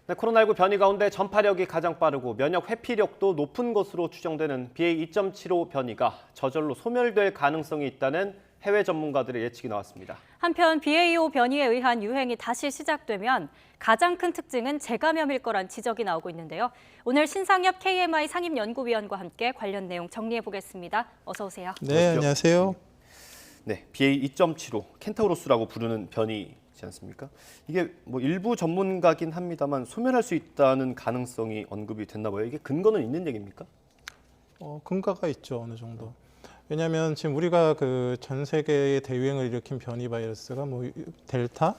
네, 코로나19 변이 가운데 전파력이 가장 빠르고 면역 회피력도 높은 것으로 추정되는 BA.2.75 변이가 저절로 소멸될 가능성이 있다는 해외 전문가들의 예측이 나왔습니다. 한편 BA.5 변이에 의한 유행이 다시 시작되면 가장 큰 특징은 재감염일 거란 지적이 나오고 있는데요. 오늘 신상엽 KMI 상임연구위원과 함께 관련 내용 정리해보겠습니다. 어서 오세요. 네, 안녕하세요. 네, BA.2.75 켄타우로스라고 부르는 변이지 않습니까? 이게 뭐 일부 전문가긴 합니다만 소멸할 수 있다는 가능성이 언급이 됐나 봐요. 이게 근거는 있는 얘기입니까? 근거가 있죠, 어느 정도. 왜냐하면 지금 우리가 그 전 세계의 대유행을 일으킨 변이 바이러스가 뭐 델타,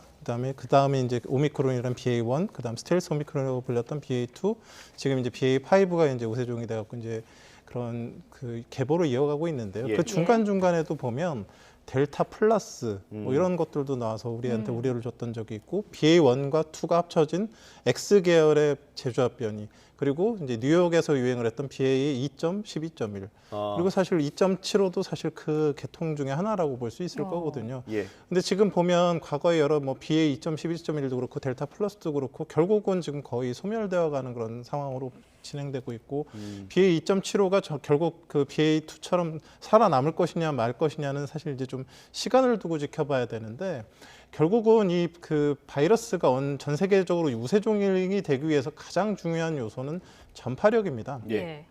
그다음에 이제 오미크론이라는 BA.1, 그다음 스텔스 오미크론이라고 불렸던 BA.2, 지금 이제 BA.5가 이제 우세종이 돼갖고 이제 그런 그 계보를 이어가고 있는데요. 예. 그 중간 중간에도 보면 델타 플러스 뭐 이런 것들도 나와서 우리한테 우려를 줬던 적이 있고 BA.1과 2가 합쳐진 X 계열의 재조합 변이, 그리고 이제 뉴욕에서 유행을 했던 BA.2.12.1 그리고 사실 2.75도 사실 그 계통 중에 하나라고 볼 수 있을 거거든요. 예. 근데 지금 보면 과거에 여러 뭐 BA.2.11.1도 그렇고 델타 플러스도 그렇고 결국은 지금 거의 소멸되어 가는 그런 상황으로 진행되고 있고 BA.2.75가 결국 그 BA.2처럼 살아남을 것이냐 말 것이냐는 사실 이제 좀 시간을 두고 지켜봐야 되는데, 결국은 이 그 바이러스가 전 세계적으로 우세종이 되기 위해서 가장 중요한 요소는 전파력입니다. 예.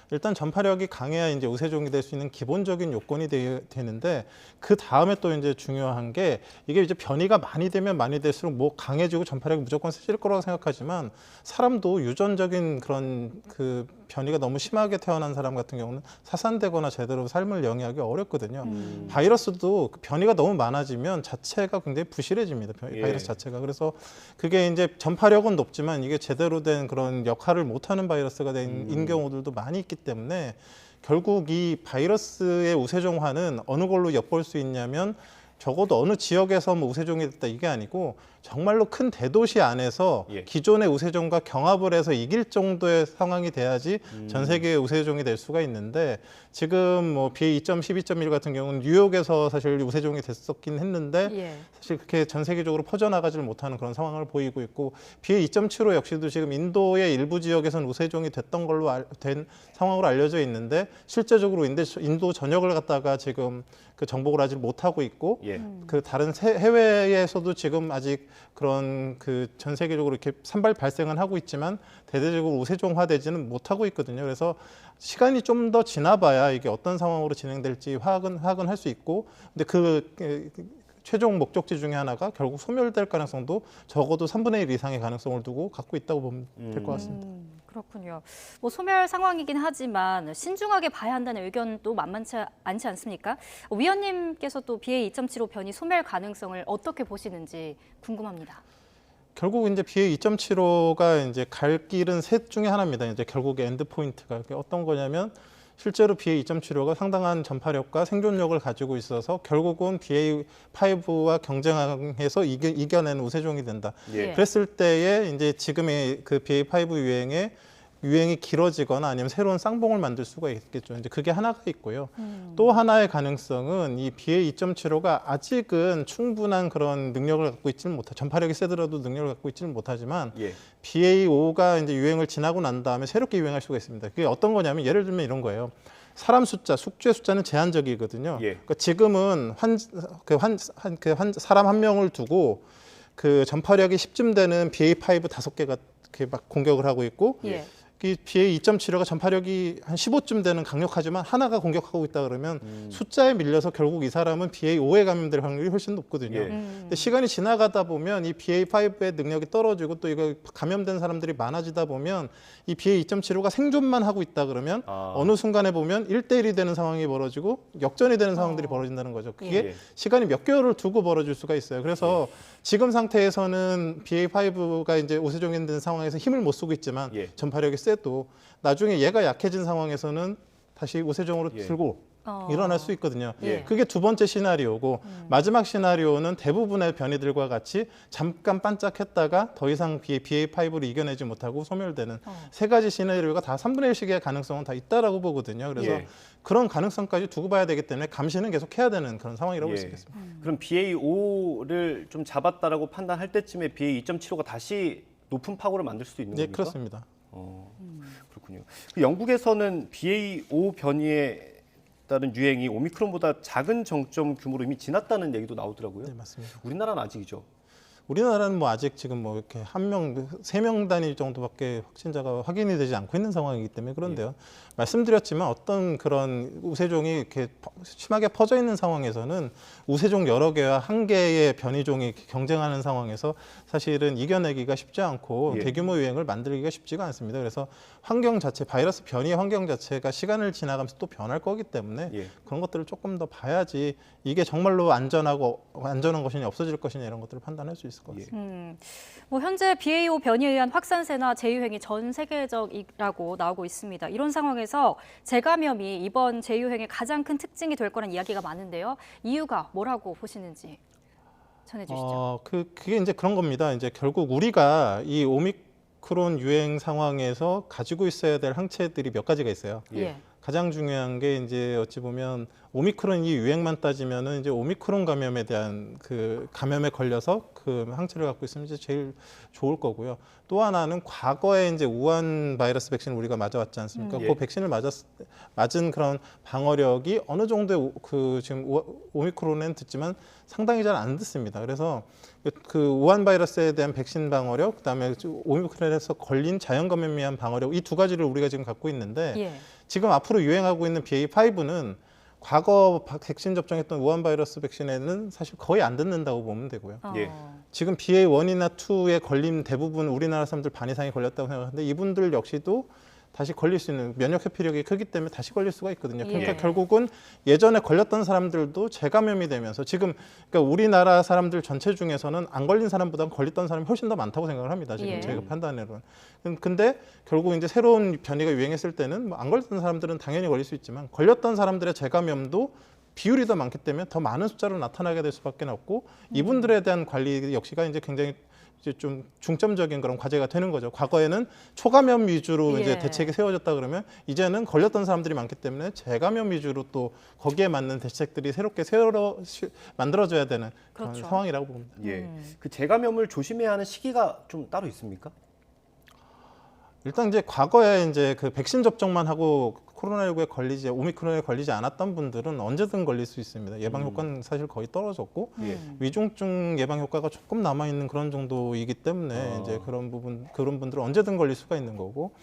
일단 전파력이 강해야 이제 우세종이 될 수 있는 기본적인 요건이 되는데, 그 다음에 또 이제 중요한 게 이게 이제 변이가 많이 되면 많이 될수록 뭐 강해지고 전파력이 무조건 세질 거라고 생각하지만, 사람도 유전적인 그런 그 변이가 너무 심하게 태어난 사람 같은 경우는 사산되거나 제대로 삶을 영위하기 어렵거든요. 바이러스도 변이가 너무 많아지면 자체가 굉장히 부실해집니다. 바이러스 자체가. 그래서 그게 이제 전파력은 높지만 이게 제대로 된 그런 역할을 못하는 바이러스가 된 경우들도 많이 있기 때문에, 결국 이 바이러스의 우세종화는 어느 걸로 엿볼 수 있냐면, 적어도 어느 지역에서 뭐 우세종이 됐다 이게 아니고 정말로 큰 대도시 안에서 기존의 우세종과 경합을 해서 이길 정도의 상황이 돼야지 전 세계의 우세종이 될 수가 있는데, 지금 뭐 BA.2.12.1 같은 경우는 뉴욕에서 사실 우세종이 됐었긴 했는데 사실 그렇게 전 세계적으로 퍼져나가지를 못하는 그런 상황을 보이고 있고, BA.2.75 역시도 지금 인도의 일부 지역에서는 우세종이 됐던 걸로 된 상황으로 알려져 있는데, 실제적으로 인도 전역을 갖다가 지금 그 정복을 아직 못하고 있고 그 다른 해외에서도 지금 아직 그런 그 전 세계적으로 이렇게 산발 발생은 하고 있지만 대대적으로 우세종화되지는 못하고 있거든요. 그래서 시간이 좀 더 지나봐야 이게 어떤 상황으로 진행될지 파악은 할 수 있고, 근데 그 최종 목적지 중에 하나가 결국 소멸될 가능성도 적어도 3분의 1 이상의 가능성을 두고 갖고 있다고 보면 될 것 같습니다. 그렇군요. 뭐 소멸 상황이긴 하지만 신중하게 봐야 한다는 의견도 만만치 않지 않습니까? 위원님께서 또 BA.2.75 변이 소멸 가능성을 어떻게 보시는지 궁금합니다. 결국 이제 BA.2.75가 이제 갈 길은 셋 중에 하나입니다. 이제 결국에 엔드 포인트가 어떤 거냐면, 실제로 BA.2.75가 상당한 전파력과 생존력을 가지고 있어서 결국은 BA.5와 경쟁해서 이겨내는 우세종이 된다. 그랬을 때에 이제 지금의 그 BA.5 유행이 길어지거나 아니면 새로운 쌍봉을 만들 수가 있겠죠. 이제 그게 하나가 있고요. 또 하나의 가능성은 이 BA.2.75가 아직은 충분한 그런 능력을 갖고 있지는 전파력이 세더라도 능력을 갖고 있지는 못하지만 BA.5가 이제 유행을 지나고 난 다음에 새롭게 유행할 수가 있습니다. 그게 어떤 거냐면, 예를 들면 이런 거예요. 사람 숫자, 숙주의 숫자는 제한적이거든요. 그러니까 지금은 사람 한 명을 두고 그 전파력이 10쯤 되는 BA.5 5개가 이렇게 막 공격을 하고 있고, 이 BA.2.75가 전파력이 한 15쯤 되는 강력하지만 하나가 공격하고 있다 그러면 숫자에 밀려서 결국 이 사람은 BA.5에 감염될 확률이 훨씬 높거든요. 근데 시간이 지나가다 보면 이 BA.5의 능력이 떨어지고 또 이거 감염된 사람들이 많아지다 보면 이 BA.2.75가 생존만 하고 있다 그러면 어느 순간에 보면 1대1이 되는 상황이 벌어지고 역전이 되는 상황들이 벌어진다는 거죠. 그게 시간이 몇 개월을 두고 벌어질 수가 있어요. 그래서 지금 상태에서는 BA.5가 이제 우세종이 된 상황에서 힘을 못 쓰고 있지만 전파력이 세도 나중에 얘가 약해진 상황에서는 다시 우세종으로 들고 일어날 수 있거든요. 그게 두 번째 시나리오고, 마지막 시나리오는 대부분의 변이들과 같이 잠깐 반짝했다가 더 이상 BA.5를 이겨내지 못하고 소멸되는 세 가지 시나리오가 다 3분의 1씩의 가능성은 다 있다라고 보거든요. 그래서 그런 가능성까지 두고 봐야 되기 때문에 감시는 계속 해야 되는 그런 상황이라고 볼 수 있겠습니다. 그럼 BA.5를 좀 잡았다라고 판단할 때쯤에 BA.2.75가 다시 높은 파고를 만들 수도 있는 네, 겁니까? 그렇습니다. 그렇군요. 그 영국에서는 BA.5 변이에 따른 유행이 오미크론보다 작은 정점 규모로 이미 지났다는 얘기도 나오더라고요. 네, 맞습니다. 우리나라는 아직이죠. 우리나라는 뭐 아직 지금 뭐 이렇게 한 명, 3명 단위 정도밖에 확진자가 확인이 되지 않고 있는 상황이기 때문에 그런데요. 말씀드렸지만 어떤 그런 우세종이 이렇게 심하게 퍼져 있는 상황에서는 우세종 여러 개와 한 개의 변이종이 이렇게 경쟁하는 상황에서 사실은 이겨내기가 쉽지 않고 예. 대규모 유행을 만들기가 쉽지가 않습니다. 그래서 환경 자체, 바이러스 변이 환경 자체가 시간을 지나가면서 또 변할 거기 때문에 예. 그런 것들을 조금 더 봐야지 이게 정말로 안전한 것이냐 없어질 것이냐 이런 것들을 판단할 수 있을 것 같습니다. 뭐 현재 BA.5 변이에 의한 확산세나 재유행이 전 세계적이라고 나오고 있습니다. 이런 상황에서 재감염이 이번 재유행의 가장 큰 특징이 될 거란 이야기가 많은데요. 이유가 뭐라고 보시는지 전해주시죠. 그게 이제 그런 겁니다. 이제 결국 우리가 이 오미크론 유행 상황에서 가지고 있어야 될 항체들이 몇 가지가 있어요. 예. 가장 중요한 게 이제 어찌 보면 오미크론 이 유행만 따지면은 이제 오미크론 감염에 대한 그 감염에 걸려서 그 항체를 갖고 있으면 이제 제일 좋을 거고요. 또 하나는 과거에 이제 우한 바이러스 백신을 우리가 맞아왔지 않습니까? 예. 그 백신을 맞은 그런 방어력이 어느 정도 그 지금 오미크론은 듣지만 상당히 잘 안 듣습니다. 그래서 그 우한 바이러스에 대한 백신 방어력, 그다음에 오미크론에서 걸린 자연 감염에 의한 방어력 이 두 가지를 우리가 지금 갖고 있는데. 예. 지금 앞으로 유행하고 있는 BA.5는 과거 백신 접종했던 우한 바이러스 백신에는 사실 거의 안 듣는다고 보면 되고요. 예. 지금 BA.1이나 2에 걸린 대부분 우리나라 사람들 반 이상이 걸렸다고 생각하는데 이분들 역시도 다시 걸릴 수 있는 면역 회피력이 크기 때문에 다시 걸릴 수가 있거든요. 그러니까 예. 결국은 예전에 걸렸던 사람들도 재감염이 되면서 지금 그러니까 우리나라 사람들 전체 중에서는 안 걸린 사람보다 걸렸던 사람이 훨씬 더 많다고 생각을 합니다. 지금 예. 제가 판단으로는. 근데 결국 이제 새로운 변이가 유행했을 때는 뭐안 걸렸던 사람들은 당연히 걸릴 수 있지만 걸렸던 사람들의 재감염도 비율이 더 많기 때문에 더 많은 숫자로 나타나게 될 수밖에 없고 이분들에 대한 관리 역시가 이제 굉장히 이제 좀 중점적인 그런 과제가 되는 거죠. 과거에는 초감염 위주로 예. 이제 대책이 세워졌다 그러면 이제는 걸렸던 사람들이 많기 때문에 재감염 위주로 또 거기에 맞는 대책들이 새롭게 만들어져야 되는 그런 그렇죠. 상황이라고 봅니다. 예. 그 재감염을 조심해야 하는 시기가 좀 따로 있습니까? 일단 이제 과거에 이제 그 백신 접종만 하고 코로나19에 오미크론에 걸리지 않았던 분들은 언제든 걸릴 수 있습니다. 예방 효과는 사실 거의 떨어졌고 예. 위중증 예방 효과가 조금 남아 있는 그런 정도이기 때문에 이제 그런 분들은 언제든 걸릴 수가 있는 거고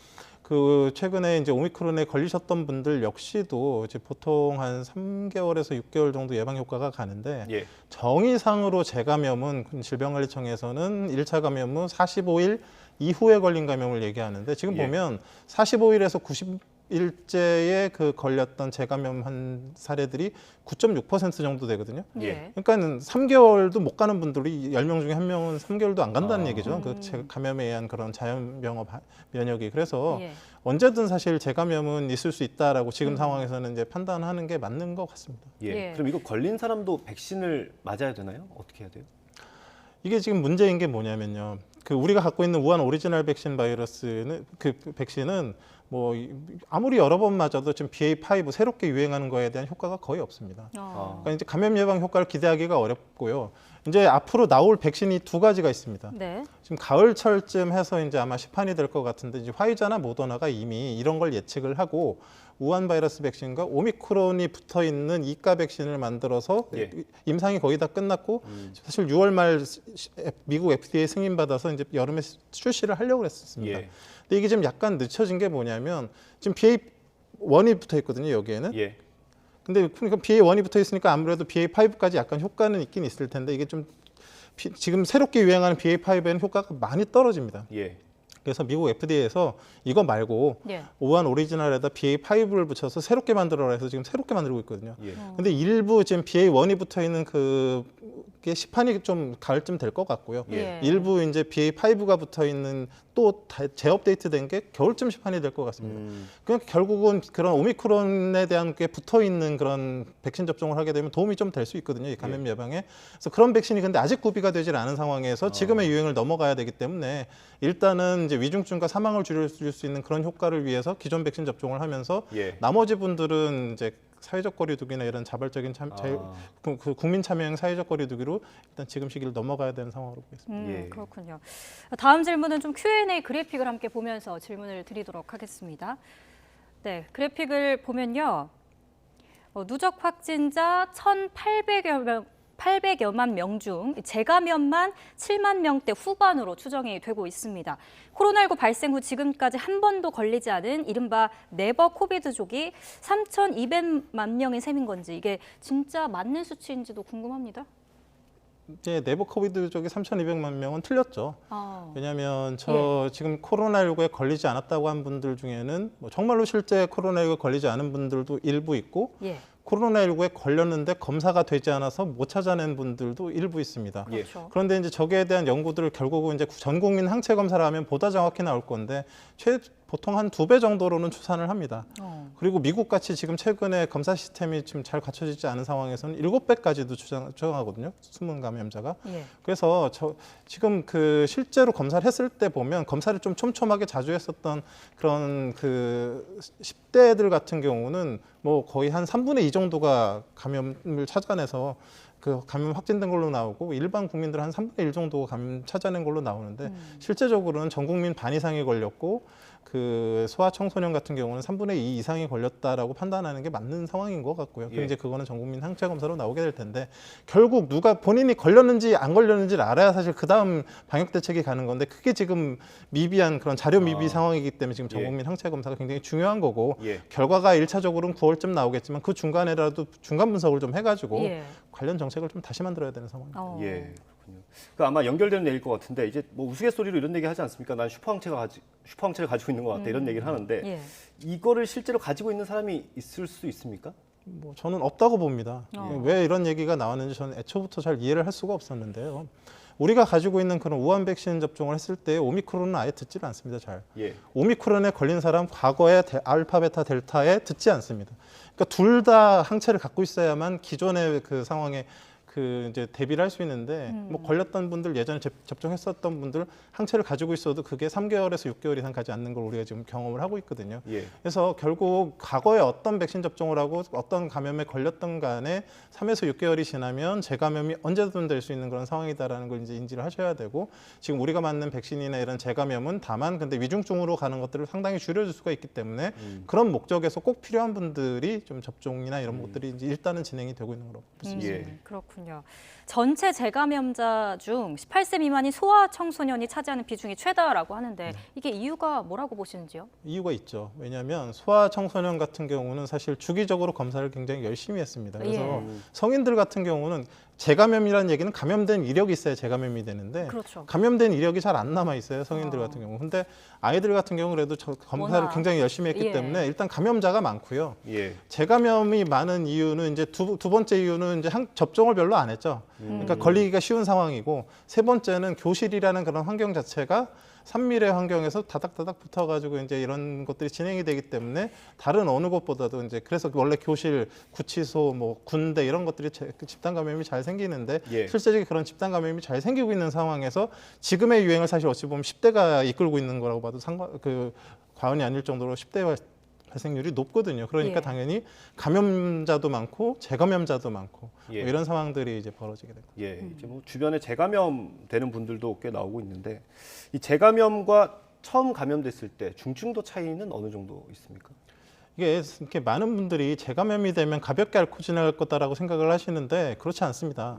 그 최근에 이제 오미크론에 걸리셨던 분들 역시도 이제 보통 한 3개월에서 6개월 정도 예방 효과가 가는데 예. 정의상으로 재감염은 질병관리청에서는 1차 감염 후 45일 이후에 걸린 감염을 얘기하는데 지금 예. 보면 45일에서 90일째에 그 걸렸던 재감염한 사례들이 9.6% 정도 되거든요. 예. 그러니까는 3개월도 못 가는 분들이 10명 중에 1명은 3개월도 안 간다는 얘기죠. 그 감염에 의한 그런 자연 면역이. 그래서 예. 언제든 사실 재감염은 있을 수 있다라고 지금 상황에서는 이제 판단하는 게 맞는 것 같습니다. 예. 예. 그럼 이거 걸린 사람도 백신을 맞아야 되나요? 어떻게 해야 돼요? 이게 지금 문제인 게 뭐냐면요. 그 우리가 갖고 있는 우한 오리지널 백신 바이러스는 그 백신은 뭐 아무리 여러 번 맞아도 지금 BA.5 새롭게 유행하는 거에 대한 효과가 거의 없습니다. 그러니까 이제 감염 예방 효과를 기대하기가 어렵고요. 이제 앞으로 나올 백신이 두 가지가 있습니다. 네. 지금 가을철쯤 해서 이제 아마 시판이 될 것 같은데 이제 화이자나 모더나가 이미 이런 걸 예측을 하고 우한 바이러스 백신과 오미크론이 붙어 있는 이가 백신을 만들어서 예. 임상이 거의 다 끝났고 사실 6월 말 미국 FDA 승인 받아서 이제 여름에 출시를 하려고 했었습니다. 예. 근데 이게 지금 약간 늦춰진 게 뭐냐면 지금 BA.1이 붙어 있거든요, 여기에는. 예. 근데 그러니까 BA.1이 붙어 있으니까 아무래도 BA.5까지 약간 효과는 있긴 있을 텐데 이게 좀 지금 새롭게 유행하는 BA.5에는 효과가 많이 떨어집니다. 예. 그래서 미국 FDA에서 이거 말고 예. 우한 오리지널에다 BA.5를 붙여서 새롭게 만들어라 해서 지금 새롭게 만들고 있거든요. 예. 근데 일부 지금 BA.1이 붙어 있는 그게 시판이 좀 가을쯤 될 것 같고요. 예. 일부 이제 BA.5가 붙어 있는 또 재업데이트된 게 겨울쯤 시판이 될 것 같습니다. 그러니까 결국은 그런 오미크론에 대한 게 붙어 있는 그런 백신 접종을 하게 되면 도움이 좀 될 수 있거든요. 이 감염 예방에. 그래서 그런 백신이 근데 아직 구비가 되질 않은 상황에서 지금의 유행을 넘어가야 되기 때문에 일단은 이제 위중증과 사망을 줄일 수 있는 그런 효과를 위해서 기존 백신 접종을 하면서 예. 나머지 분들은 이제 사회적 거리두기나 이런 자발적인 그 국민 참여형 사회적 거리두기로 일단 지금 시기를 넘어가야 되는 상황으로 보겠습니다. 예. 그렇군요. 다음 질문은 좀 Q&A 그래픽을 함께 보면서 질문을 드리도록 하겠습니다. 네, 그래픽을 보면요. 누적 확진자 1,800여만 명 중 재감염만 7만 명대 후반으로 추정이 되고 있습니다. 코로나19 발생 후 지금까지 한 번도 걸리지 않은 이른바 네버 코비드족이 3,200만 명인 셈인 건지 이게 진짜 맞는 수치인지도 궁금합니다. 이제 네버 코비드족이 3,200만 명은 틀렸죠. 아, 왜냐하면 지금 코로나19에 걸리지 않았다고 한 분들 중에는 뭐 정말로 실제 코로나19에 걸리지 않은 분들도 일부 있고 예, 코로나19에 걸렸는데 검사가 되지 않아서 못 찾아낸 분들도 일부 있습니다. 예. 그렇죠. 그런데 이제 저기에 대한 연구들을 결국은 이제 전 국민 항체 검사를 하면 보다 정확히 나올 건데 보통 한 2배 정도로는 추산을 합니다. 그리고 미국 같이 지금 최근에 검사 시스템이 지금 잘 갖춰지지 않은 상황에서는 7배까지도 추정하거든요. 숨은 감염자가. 예. 그래서 지금 그 실제로 검사를 했을 때 보면 검사를 좀 촘촘하게 자주 했었던 그런 그 10대들 같은 경우는 뭐 거의 한 3분의 2 정도가 감염을 찾아내서 그 감염 확진된 걸로 나오고 일반 국민들 한 3분의 1 정도 감염 찾아낸 걸로 나오는데 실제적으로는 전 국민 반 이상이 걸렸고 그 소아 청소년 같은 경우는 3분의 2 이상이 걸렸다라고 판단하는 게 맞는 상황인 것 같고요. 예. 이제 그거는 전 국민 항체 검사로 나오게 될 텐데 결국 누가 본인이 걸렸는지 안 걸렸는지를 알아야 사실 그 다음 방역 대책이 가는 건데 그게 지금 미비한 그런 자료 미비 상황이기 때문에 지금 전 예. 국민 항체 검사가 굉장히 중요한 거고 예. 결과가 1차적으로는 9월쯤 나오겠지만 그 중간에라도 중간 분석을 좀 해가지고 예. 관련 정책을 좀 다시 만들어야 되는 상황입니다. 예, 그렇군요. 그 아마 연결되는 얘기일 것 같은데 이제 뭐 우스갯소리로 이런 얘기 하지 않습니까? 난 슈퍼항체를 가지고 있는 것 같다 이런 얘기를 하는데 예. 이거를 실제로 가지고 있는 사람이 있을 수 있습니까? 뭐 저는 없다고 봅니다. 어. 왜 이런 얘기가 나왔는지 저는 애초부터 잘 이해를 할 수가 없었는데요. 우리가 가지고 있는 그런 우한 백신 접종을 했을 때 오미크론은 아예 듣지를 않습니다. 잘. 예. 오미크론에 걸린 사람 과거에 알파, 베타, 델타에 듣지 않습니다. 그러니까 둘 다 항체를 갖고 있어야만 기존의 그 상황에 그 이제 대비를 할 수 있는데 뭐 걸렸던 분들 예전에 접종했었던 분들 항체를 가지고 있어도 그게 3개월에서 6개월 이상 가지 않는 걸 우리가 지금 경험을 하고 있거든요. 예. 그래서 결국 과거에 어떤 백신 접종을 하고 어떤 감염에 걸렸던 간에 3에서 6개월이 지나면 재감염이 언제든 될 수 있는 그런 상황이다라는 걸 이제 인지를 하셔야 되고 지금 우리가 맞는 백신이나 이런 재감염은 다만 근데 위중증으로 가는 것들을 상당히 줄여줄 수가 있기 때문에 그런 목적에서 꼭 필요한 분들이 좀 접종이나 이런 것들이 이제 일단은 진행이 되고 있는 거로 보습니다. 예. 그렇군요. 전체 재감염자 중 18세 미만인 소아 청소년이 차지하는 비중이 최다라고 하는데 이게 이유가 뭐라고 보시는지요? 이유가 있죠. 왜냐하면 소아 청소년 같은 경우는 사실 주기적으로 검사를 굉장히 열심히 했습니다. 그래서 예. 성인들 같은 경우는 재감염이라는 얘기는 감염된 이력이 있어야 재감염이 되는데 그렇죠. 감염된 이력이 잘 안 남아 있어요. 성인들 같은 경우. 근데 아이들 같은 경우 그래도 검사를 워낙. 굉장히 열심히 했기 예. 때문에 일단 감염자가 많고요. 예. 재감염이 많은 이유는 이제 두 번째 이유는 이제 접종을 별로 안 했죠. 그러니까 걸리기가 쉬운 상황이고 세 번째는 교실이라는 그런 환경 자체가 산밀의 환경에서 다닥다닥 붙어가지고 이제 이런 것들이 진행이 되기 때문에 다른 어느 곳보다도 이제 그래서 원래 교실, 구치소, 뭐 군대 이런 것들이 집단 감염이 잘 생기는데 예. 실제적인 그런 집단 감염이 잘 생기고 있는 상황에서 지금의 유행을 사실 어찌 보면 10대가 이끌고 있는 거라고 봐도 과언이 아닐 정도로 10대 발생률이 높거든요. 그러니까 예. 당연히 감염자도 많고 재감염자도 많고 예. 뭐 이런 상황들이 이제 벌어지게 됩니다. 예, 이제 뭐 주변에 재감염되는 분들도 꽤 나오고 있는데 이 재감염과 처음 감염됐을 때 중증도 차이는 어느 정도 있습니까? 이게 이렇게 많은 분들이 재감염이 되면 가볍게 앓고 지나갈 거다라고 생각을 하시는데 그렇지 않습니다.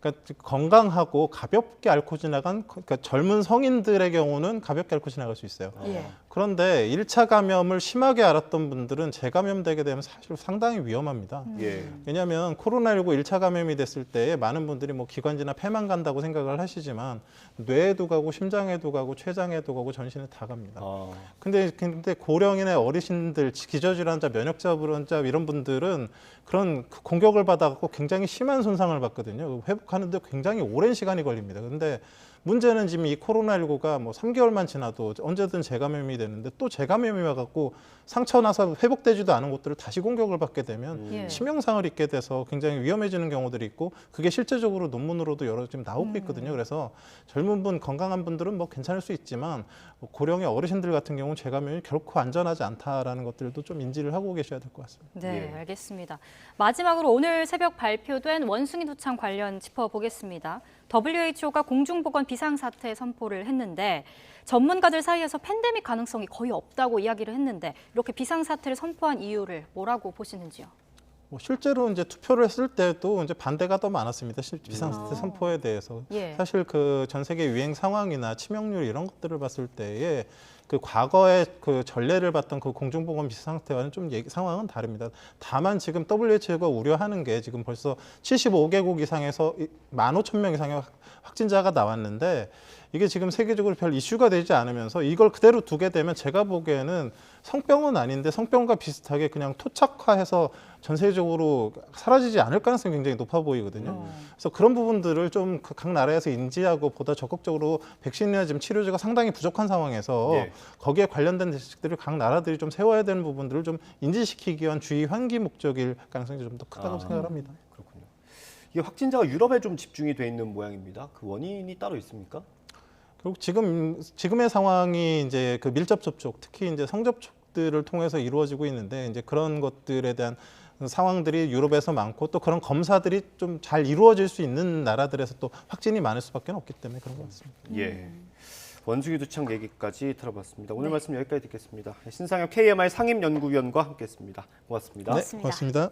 그러니까 건강하고 가볍게 앓고 지나간 그러니까 젊은 성인들의 경우는 가볍게 앓고 지나갈 수 있어요. 예. 그런데 1차 감염을 심하게 앓았던 분들은 재감염되게 되면 사실 상당히 위험합니다. 예. 왜냐하면 코로나19 1차 감염이 됐을 때 많은 분들이 뭐 기관지나 폐만 간다고 생각을 하시지만 뇌에도 가고 심장에도 가고 췌장에도 가고 전신에 다 갑니다. 아. 근데 고령이나 어르신들, 기저질환자, 면역자 불안자 이런 분들은 그런 공격을 받아갖고 굉장히 심한 손상을 받거든요. 회복하는데 굉장히 오랜 시간이 걸립니다. 근데 문제는 지금 이 코로나19가 뭐 3개월만 지나도 언제든 재감염이 되는데 또 재감염이 와갖고 상처 나서 회복되지도 않은 곳들을 다시 공격을 받게 되면 예. 치명상을 입게 돼서 굉장히 위험해지는 경우들이 있고 그게 실제적으로 논문으로도 여러 지금 나오고 있거든요. 그래서 젊은 분, 건강한 분들은 뭐 괜찮을 수 있지만 고령의 어르신들 같은 경우는 재감염이 결코 안전하지 않다라는 것들도 좀 인지를 하고 계셔야 될 것 같습니다. 네, 예. 알겠습니다. 마지막으로 오늘 새벽 발표된 원숭이 두창 관련 짚어보겠습니다. WHO가 공중보건 비상사태 선포를 했는데 전문가들 사이에서 팬데믹 가능성이 거의 없다고 이야기를 했는데 이렇게 비상사태를 선포한 이유를 뭐라고 보시는지요? 뭐 실제로 이제 투표를 했을 때도 이제 반대가 더 많았습니다. 비상사태 선포에 대해서. 예. 사실 그 전 세계 유행 상황이나 치명률 이런 것들을 봤을 때에 그 과거에 그 전례를 봤던 그 공중보건 비상사태와는 좀 상황은 다릅니다. 다만 지금 WHO가 우려하는 게 지금 벌써 75개국 이상에서 15,000명 이상의 확진자가 나왔는데 이게 지금 세계적으로 별 이슈가 되지 않으면서 이걸 그대로 두게 되면 제가 보기에는 성병은 아닌데 성병과 비슷하게 그냥 토착화해서 전 세계적으로 사라지지 않을 가능성이 굉장히 높아 보이거든요. 그래서 그런 부분들을 좀 각 나라에서 인지하고 보다 적극적으로 백신이나 지금 치료제가 상당히 부족한 상황에서 예. 거기에 관련된 대책들을 각 나라들이 좀 세워야 되는 부분들을 좀 인지시키기 위한 주의 환기 목적일 가능성이 좀 더 크다고 생각을 합니다. 그렇군요. 이게 확진자가 유럽에 좀 집중이 돼 있는 모양입니다. 그 원인이 따로 있습니까? 결국 지금의 상황이 이제 그 밀접 접촉, 특히 이제 성접촉들을 통해서 이루어지고 있는데 이제 그런 것들에 대한 상황들이 유럽에서 많고 또 그런 검사들이 좀 잘 이루어질 수 있는 나라들에서 또 확진이 많을 수밖에 없기 때문에 그런 것 같습니다. 예. 원숭이 두창 얘기까지 들어봤습니다. 오늘 말씀 여기까지 듣겠습니다. 신상엽 KMI 상임연구위원과 함께했습니다. 고맙습니다. 네, 고맙습니다.